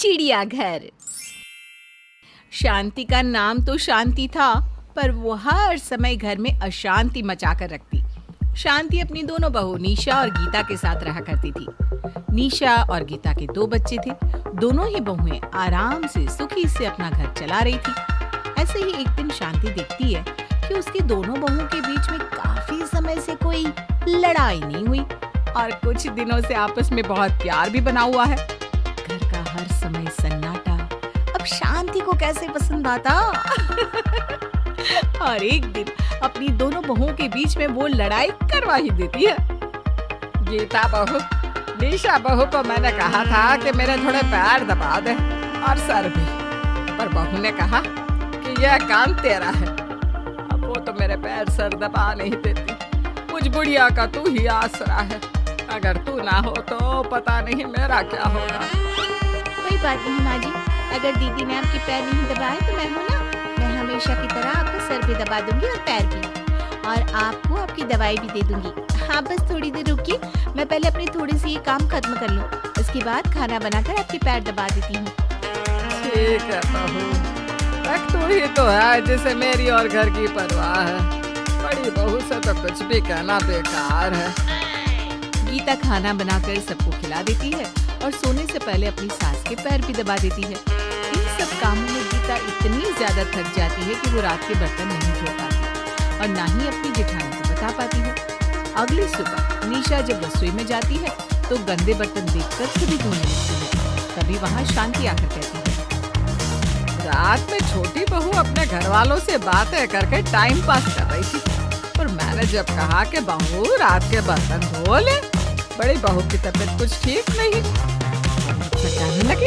चिड़ियाघर। शांति का नाम तो शांति था, पर वो हर समय घर में अशांति मचाकर रखती। शांति अपनी दोनों बहू निशा और गीता के साथ रहा करती थी। निशा और गीता के 2 बच्चे थे। दोनों ही बहुएं आराम से सुखी से अपना घर चला रही थी। ऐसे ही एक दिन शांति देखती है कि उसकी दोनों बहुओं के बीच में काफी समय से कोई लड़ाई नहीं हुई और कुछ दिनों से आपस में बहुत प्यार भी बना हुआ है। घर का हर समय सन्नाटा अब शांति को कैसे पसंद आता। और एक दिन अपनी दोनों बहुओं के बीच में वो लड़ाई करवा ही देती है। गीता बहू, निशा बहू को मैंने कहा था कि मेरे थोड़े पैर दबा दे और सर भी, पर बहू ने कहा कि यह काम तेरा है। अब वो तो मेरे पैर सर दबा नहीं देती। मुझ बुढ़िया का तू ही आसरा है। अगर तू ना हो तो पता नहीं मेरा क्या होगा। कोई बात नहीं माँ जी, अगर दीदी ने आपके पैर नहीं दबाए तो मैं हूँ ना, मैं हमेशा की तरह आपका सर भी दबा दूंगी और पैर भी, और आपको आपकी दवाई भी दे दूंगी। हाँ बस थोड़ी देर रुकिए, मैं पहले अपनी थोड़ी सी ये काम खत्म कर लूँ, उसके बाद खाना बनाकर आपके पैर दबा देती हूँ। ठीक है बहू, तू ही तो है जिसे मेरी और घर की परवाह है। बड़ी बहू से तो कुछ भी कहना बेकार है। गीता खाना बनाकर सबको खिला देती है और सोने से पहले अपनी सास के पैर भी दबा देती है। इन सब कामों में गीता इतनी ज्यादा थक जाती है कि वो रात के बर्तन नहीं धो पाती और ना ही अपनी जेठानी को बता पाती है। अगली सुबह निशा जब रसोई में जाती है तो गंदे बर्तन देखकर खुद ही धोने लगती है। तभी वहाँ शांति आकर कहती है, रात में छोटी बहू अपने घर वालों से बातें करके टाइम पास कर रही थी, और मैंने जब कहा कि बहू रात के बर्तन धो ले, बड़ी बहू की तबीयत कुछ ठीक नहीं। कहने लगी,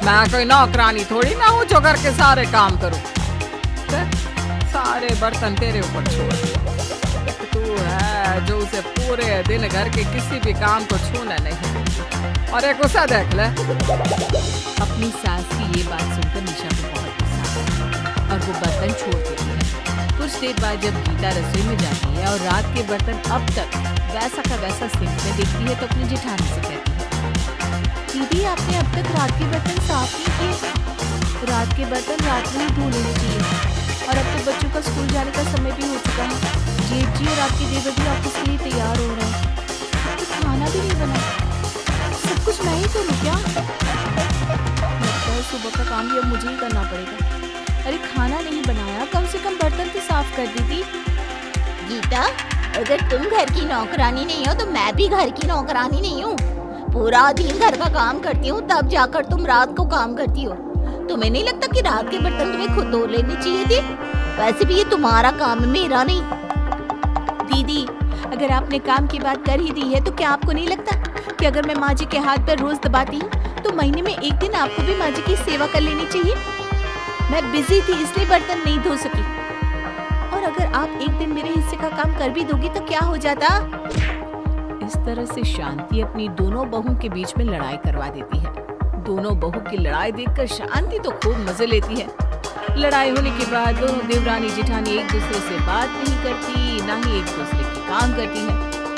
मैं कोई नौकरानी थोड़ी ना हूँ जो घर के सारे काम करूँ। सारे बर्तन तेरे ऊपर छोड़ दिए। तू है जो उसे पूरे दिन घर के किसी भी काम को छूने नहीं देती। और एक उसे देख ले। अपनी सास की ये बात सुनकर निशा को बहुत गुस्सा आता और वो बर्तन छोड़ देती है। कुछ देर बाद जब गीता रसोई में जाती है और रात के बर्तन अब तक वैसा का वैसा सिंक में देखती है तो अपनी जेठानी से कहती है, दीदी आपने अब तक रात के बर्तन साफ नहीं किए। रात के बर्तन रात में ही धो लेने चाहिए, और अब तो बच्चों का स्कूल जाने का समय भी हो चुका है। जेठ जी और आपके देवर भी ऑफिस के लिए तैयार हो रहे हैं, तो खाना भी नहीं बना, सब कुछ मैं ही करूँ क्या? लगता है सुबह का काम भी अब मुझे ही करना पड़ेगा। अरे खाना नहीं बनाया, कम से कम बर्तन तो साफ कर दी थी। गीता, अगर तुम घर की नौकरानी नहीं हो तो मैं भी घर की नौकरानी नहीं हूँ। पूरा दिन घर का काम करती हूँ, तब जाकर तुम रात को काम करती हो। तुम्हें नहीं लगता कि रात के बर्तन तुम्हें खुद धो लेने चाहिए थे? वैसे भी ये तुम्हारा काम, मेरा नहीं। दीदी, अगर आपने काम की बात कर ही दी है तो क्या आपको नहीं लगता कि अगर मैं माँ जी के हाथ पर रोज दबाती हूँ तो महीने में एक दिन आपको भी माँ जी की सेवा कर लेनी चाहिए? मैं बिजी थी इसलिए बर्तन नहीं धो सकी, और अगर आप एक दिन मेरे हिस्से का काम कर भी दोगी तो क्या हो जाता? इस तरह से शांति अपनी दोनों बहू के बीच में लड़ाई करवा देती है। दोनों बहू की लड़ाई देखकर शांति तो खूब मजे लेती है। लड़ाई होने के बाद दोनों देवरानी जेठानी एक दूसरे से बात नहीं करती, ना ही एक दूसरे के काम करती है।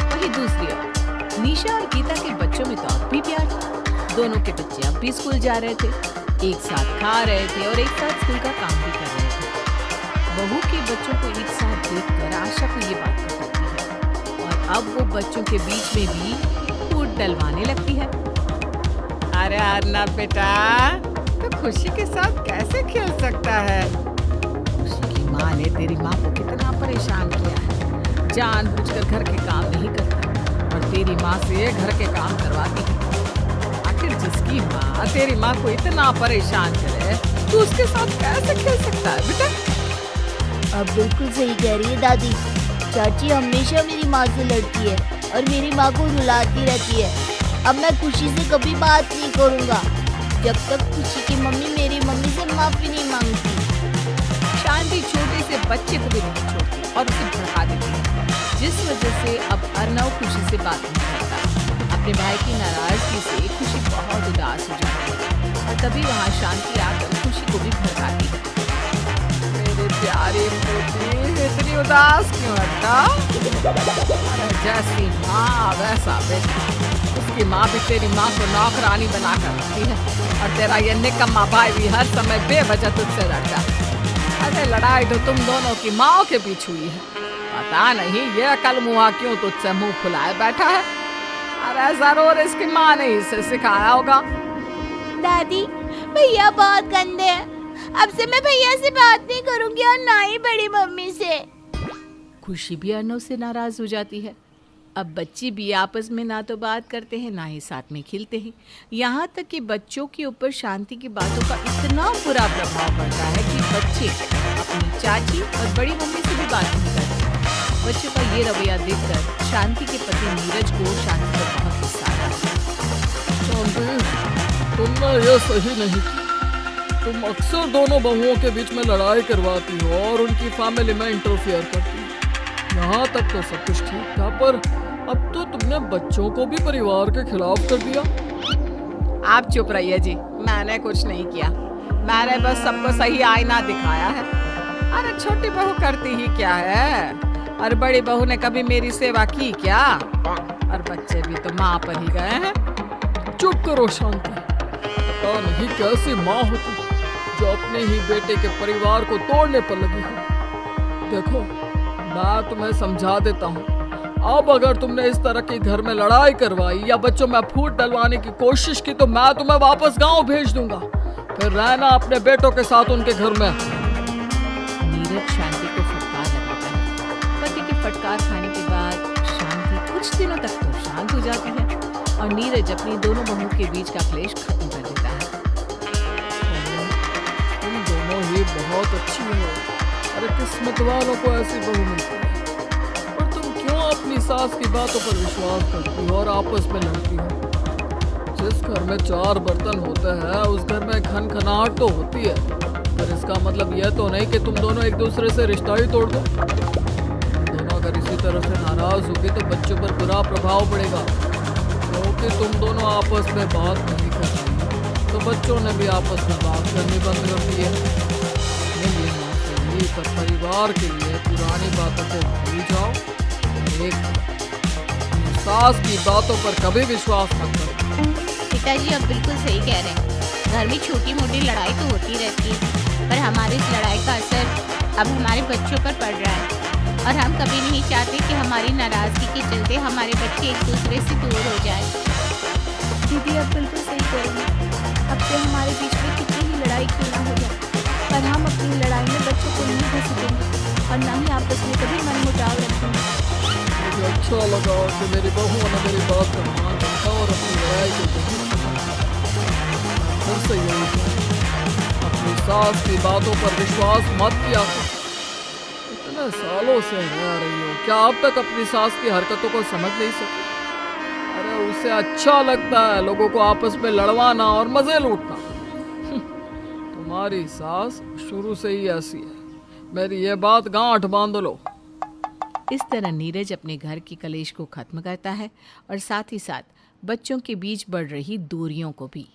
वही दूसरी ओर निशा और गीता के बच्चों में तो अब भी प्यार था। दोनों के बच्चे अब भी स्कूल जा रहे थे, एक साथ खा रहे थे और एक साथ स्कूल का काम भी कर रहे थे। बहू के बच्चों को एक साथ देखकर आशा को ये बात बताती है, और अब वो बच्चों के बीच में भी फूट डलवाने लगती है। अरे अर्नब बेटा, तो खुशी के साथ कैसे खेल सकता है? खुशी की माँ ने तेरी माँ को कितना परेशान किया है, जानबूझकर घर के काम नहीं करता और तेरी माँ से घर के काम करवाती है। आखिर जिसकी माँ तेरी माँ को इतना परेशान करे, तू उसके साथ कैसे खेल सकता है बेटा? अब बिल्कुल सही कह रही है दादी। चाची हमेशा मेरी माँ से लड़ती है और मेरी माँ को रुलाती रहती है। अब मैं खुशी से कभी बात नहीं करूँगा जब तक खुशी की मम्मी मेरी मम्मी से माफी नहीं मांगती। शांति छोटे से बच्चे को भी नहीं छोड़ती और उसे भड़का देती है, जिस वजह से अब अर्नव खुशी से बात नहीं करता। अपने भाई की नाराजगी से खुशी बहुत उदास हो जाती है और तभी वहाँ शांति आकर खुशी को भी भड़काती है। मेरे प्यारे बेटे, इतनी उदास क्यों है? जैसी माँ वैसा बेटा। उस की माँ भी तेरी माँ को नौकरानी बना कर रखती है और तेरा ये निकम्मा भाई भी हर समय बेवजह तुझसे लड़ता है। अरे लड़ाई तो तुम दोनों की माँओं के बीच हुई है। पता नहीं ये अकल मुआ क्यों तुझसे मुंह फुलाए बैठा है। अरे जरूर इसकी माँ ने इसे सिखाया होगा। दादी, भैया बहुत गंदे हैं। अब से मैं भैया से बात नहीं करूंगी और ना ही बड़ी मम्मी से। खुशी भी अर्नव से नाराज हो जाती है। अब बच्चे भी आपस में ना तो बात करते हैं ना ही साथ में खेलते हैं। यहाँ तक कि बच्चों के ऊपर शांति की बातों का इतना बुरा प्रभाव पड़ता है कि बच्चे अपनी चाची और बड़ी मम्मी से भी बात नहीं करते। बच्चों का ये रवैया देखकर शांति के पति नीरज को शांति पर बहुत गुस्सा आता है। शांति, तुमने ये सही नहीं किया। तुम अक्सर दोनों बहुओं के बीच में लड़ाई करवाती हो और उनकी फैमिली में इंटरफियर करती हो। यहाँ तक तो सब कुछ ठीक था, पर अब तो तुमने बच्चों को भी परिवार के खिलाफ कर दिया। आप चुप रहिए जी, मैंने कुछ नहीं किया। मैंने बस सबको सही आईना दिखाया है। अरे छोटी बहू करती ही क्या है, और बड़ी बहू ने कभी मेरी सेवा की क्या? और बच्चे भी तो माँ पर ही गए हैं। चुप करो शांति, पता नहीं कैसी माँ हो तुम जो अपने ही बेटे के परिवार को तोड़ने पर लगी हो। देखो, मैं तुम्हें समझा देता हूँ, अब अगर तुमने इस तरह के घर में लड़ाई करवाई या बच्चों में फूट डलवाने की कोशिश की तो मैं तुम्हें वापस गांव भेज दूंगा। फिर रहना अपने बेटों के साथ उनके घर में। नीरज शांति को फटकार लगाता है। पति की फटकार खाने के बाद शांति कुछ दिनों तक तो शांत हो जाती है और नीरज अपनी दोनों बहुओं के बीच का क्लेश खत्म कर देता है। तुम दोनों ही बहुत अच्छी हो। अरे किस्मत वालों को ऐसी बहू मिलती है। पर तुम क्यों अपनी सास की बातों पर विश्वास करती हो और आपस में लड़ती हो? जिस घर में 4 बर्तन होते हैं उस घर में खनखनाहट तो होती है, पर इसका मतलब यह तो नहीं कि तुम दोनों एक दूसरे से रिश्ता ही तोड़ दो। दोनों अगर इसी तरह से नाराज होगी तो बच्चों पर बुरा प्रभाव पड़ेगा, क्योंकि तुम दोनों आपस में बात नहीं कर रही, तो बच्चों ने भी आपस में बात करनी बंद कर दी है। पर परिवार के लिए पुरानी बातों को भूल जाओ। एक सास की बातों पर कभी विश्वास मत करो। पिताजी आप बिल्कुल सही कह रहे हैं। घर में छोटी मोटी लड़ाई तो होती रहती है, पर हमारी इस लड़ाई का असर अब हमारे बच्चों पर पड़ रहा है और हम कभी नहीं चाहते कि हमारी नाराजगी के चलते हमारे बच्चे एक दूसरे से दूर हो जाए। दीदी आप बिल्कुल सही कह रही हैं। अब से हमारे बीच में कितनी ही लड़ाई क्यों ना हो जाए, पर हम अपनी लड़ाई में बच्चों को नहीं घसीटेंगे और ना ही आपस में कभी मनमुटाव रखेंगे। मुझे अच्छा लगा कि मेरी बहू ने मेरी बात का मान रखा और अपनी लड़ाई को फिर से यही कहूं, अपनी सास की बातों पर विश्वास मत किया करो। इतने सालों से रह रही हो, क्या अब तक अपनी सास की हरकतों को समझ नहीं सकी? अरे उसे अच्छा लगता है लोगों को आपस में लड़वाना और मजे लूटना। तुम्हारी सास शुरू से ही ऐसी है, मेरी ये बात गांठ बांध लो। इस तरह नीरज अपने घर की कलेश को खत्म करता है और साथ ही साथ बच्चों के बीच बढ़ रही दूरियों को भी।